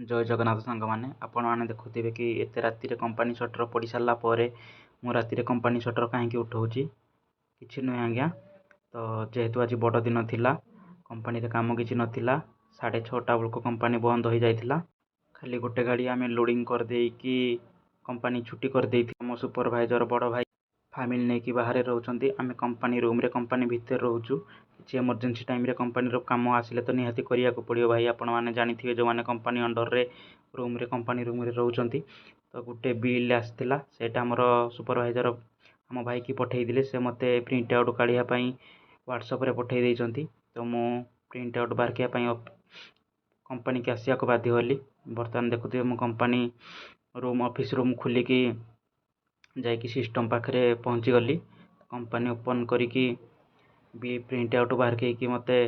ଜୟ ଜଗନ୍ନାଥ ସାଙ୍ଗମାନେ ଆପଣମାନେ ଦେଖୁଥିବେ କି ଏତେ ରାତିରେ କମ୍ପାନୀ ସଟର ପଡ଼ି ସାରିଲା ପରେ ମୁଁ ରାତିରେ କମ୍ପାନୀ ସଟର କାହିଁକି ଉଠାଉଛି। କିଛି ନୁହେଁ ଆଜ୍ଞା, ତ ଯେହେତୁ ଆଜି ବଡ଼ ଦିନ ଥିଲା, କମ୍ପାନୀରେ କାମ କିଛି ନଥିଲା, 6:30 ବେଳକୁ କମ୍ପାନୀ ବନ୍ଦ ହୋଇଯାଇଥିଲା। ଖାଲି ଗୋଟେ ଗାଡ଼ି ଆମେ ଲୋଡ଼ିଂ କରିଦେଇକି କମ୍ପାନୀ ଛୁଟି କରିଦେଇଥିଲୁ। ଆମ ସୁପରଭାଇଜର ବଡ଼ ଭାଇ ଫ୍ୟାମିଲି ନେଇକି ବାହାରେ ରହୁଛନ୍ତି, ଆମେ କମ୍ପାନୀ ରୁମ୍ରେ କମ୍ପାନୀ ଭିତରେ ରହୁଛୁ। କିଛି ଏମର୍ଜେନ୍ସି ଟାଇମ୍ରେ କମ୍ପାନୀର କାମ ଆସିଲେ ତ ନିହାତି କରିବାକୁ ପଡ଼ିବ। ଭାଇ ଆପଣମାନେ ଜାଣିଥିବେ, ଯେଉଁମାନେ କମ୍ପାନୀ ଅଣ୍ଡରରେ କମ୍ପାନୀ ରୁମ୍ରେ ରହୁଛନ୍ତି। ତ ଗୋଟେ ବିଲ୍ ଆସିଥିଲା, ସେଇଟା ଆମର ସୁପରଭାଇଜର ଆମ ଭାଇକି ପଠାଇଥିଲେ। ସେ ମୋତେ ପ୍ରିଣ୍ଟ ଆଉଟ୍ କାଢ଼ିବା ପାଇଁ ହ୍ୱାଟ୍ସଆପ୍ରେ ପଠାଇ ଦେଇଛନ୍ତି। ତ ମୁଁ ପ୍ରିଣ୍ଟ ଆଉଟ୍ ବାହାରିବା ପାଇଁ କମ୍ପାନୀକି ଆସିବାକୁ ବାଧ୍ୟ ହେଲି। ବର୍ତ୍ତମାନ ଦେଖୁଥିବେ ମୁଁ କମ୍ପାନୀ ଅଫିସ୍ ରୁମ୍ ଖୋଲିକି ଯାଇକି ସିଷ୍ଟମ୍ ପାଖରେ ପହଞ୍ଚିଗଲି। କମ୍ପାନୀ ଓପନ୍ କରିକି ବି ପ୍ରିଣ୍ଟ ଆଉଟ୍ ବାହାରକେଇକି ମୋତେ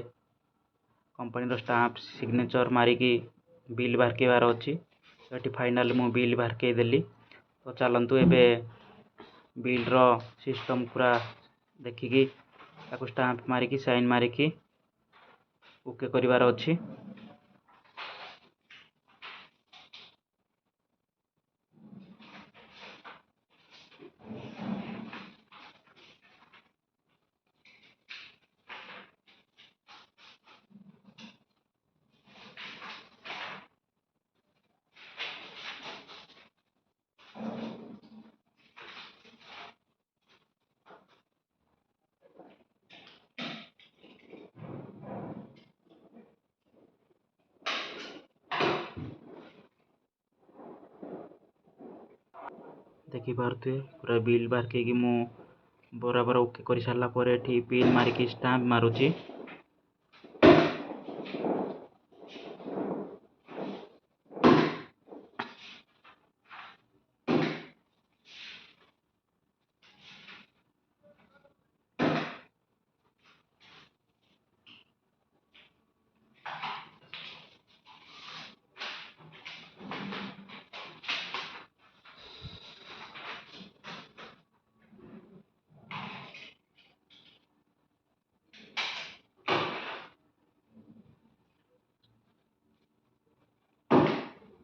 କମ୍ପାନୀର ଷ୍ଟାମ୍ପ ସିଗ୍ନେଚର୍ ମାରିକି ବିଲ୍ ବାହାରକେଇବାର ଅଛି। ଏଠି ଫାଇନାଲ୍ ମୁଁ ବିଲ୍ ବାହାରକେଇ ଦେଲି। ତ ଚାଲନ୍ତୁ ଏବେ ବିଲ୍ର ସିଷ୍ଟମ୍ ପୁରା ଦେଖିକି ତାକୁ ଷ୍ଟାମ୍ପ ମାରିକି ସାଇନ୍ ମାରିକି ଓକେ କରିବାର ଅଛି। ଦେଖିପାରୁଥିବେ ପୁରା ବିଲ୍ ବାହାରକେଇକି ମୁଁ ବରାବର ଓକେ କରିସାରିଲା ପରେ ଏଠି ପିନ୍ ମାରିକି ଷ୍ଟାମ୍ପ ମାରୁଛି।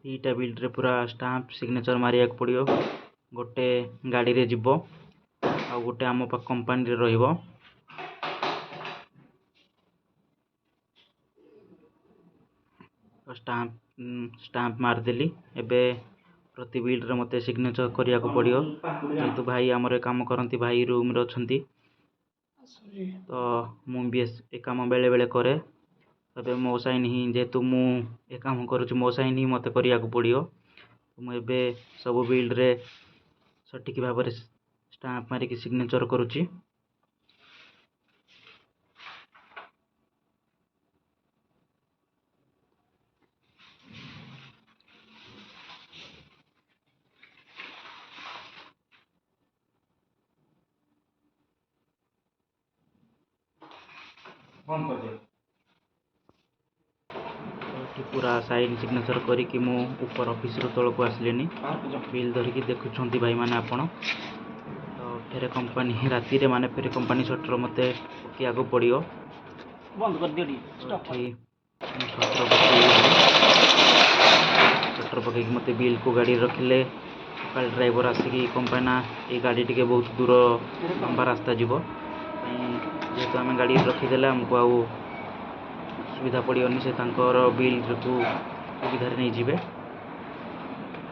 ଏଇଟା ବିଲ୍ରେ ପୁରା ଷ୍ଟାମ୍ପ ସିଗ୍ନେଚର୍ ମାରିବାକୁ ପଡ଼ିବ। ଗୋଟେ ଗାଡ଼ିରେ ଯିବ ଆଉ ଗୋଟେ ଆମ କମ୍ପାନୀରେ ରହିବ। ଷ୍ଟାମ୍ପ ମାରିଦେଲି। ଏବେ ପ୍ରତି ବିଲ୍ରେ ମୋତେ ସିଗ୍ନେଚର୍ କରିବାକୁ ପଡ଼ିବ। ଯେହେତୁ ଭାଇ ଆମର କାମ କରନ୍ତି, ଭାଇ ରୁମ୍ରେ ଅଛନ୍ତି, ତ ମୁଁ ବି ଏ କାମ ବେଳେବେଳେ କରେ। ଏବେ ମୋ ସାଇନ୍ ହିଁ, ଯେହେତୁ ମୁଁ ଏ କାମ କରୁଛି, ମୋ ସାଇନ୍ ହିଁ ମୋତେ କରିବାକୁ ପଡ଼ିବ। ମୁଁ ଏବେ ସବୁ ବିଲ୍ରେ ସଠିକ୍ ଭାବରେ ଷ୍ଟାମ୍ପ ମାରିକି ସିଗ୍ନେଚର୍ କରୁଛି। ଏଠି ପୁରା ସାଇନ୍ ସିଗ୍ନେଚର୍ କରିକି ମୁଁ ଉପର ଅଫିସ୍ରୁ ତଳକୁ ଆସିଲିନି। ବିଲ୍ ଧରିକି ଦେଖୁଛନ୍ତି ଭାଇମାନେ ଆପଣ। ତ ଫେରେ କମ୍ପାନୀ ରାତିରେ ଫେରେ କମ୍ପାନୀ ସଟର ମୋତେ ପକେଇବାକୁ ପଡ଼ିବ। ସଟର ପକେଇକି ମୋତେ ବିଲ୍କୁ ଗାଡ଼ିରେ ରଖିଲେ ସକାଳେ ଡ୍ରାଇଭର ଆସିକି କମ୍ପାନୀ ଏଇ ଗାଡ଼ି ଟିକେ ବହୁତ ଦୂର ଲମ୍ବା ରାସ୍ତା ଯିବ, ଯେହେତୁ ଆମେ ଗାଡ଼ିରେ ରଖିଦେଲେ ଆମକୁ ଆଉ ସୁବିଧା ପଡ଼ିବନି। ସେ ତାଙ୍କର ବିଲ୍କୁ ସୁବିଧାରେ ନେଇଯିବେ।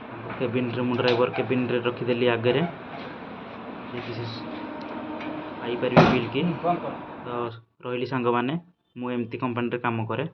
ତାଙ୍କ କେବିନ୍ରେ ମୁଁ ଡ୍ରାଇଭର କେବିନ୍ରେ ରଖିଦେଲି ଆଗରେ, ଯେକି ସେ ପାଇପାରିବେ ବିଲ୍ କି। ତ ରହିଲି ସାଙ୍ଗମାନେ, ମୁଁ ଏମିତି କମ୍ପାନୀରେ କାମ କରେ।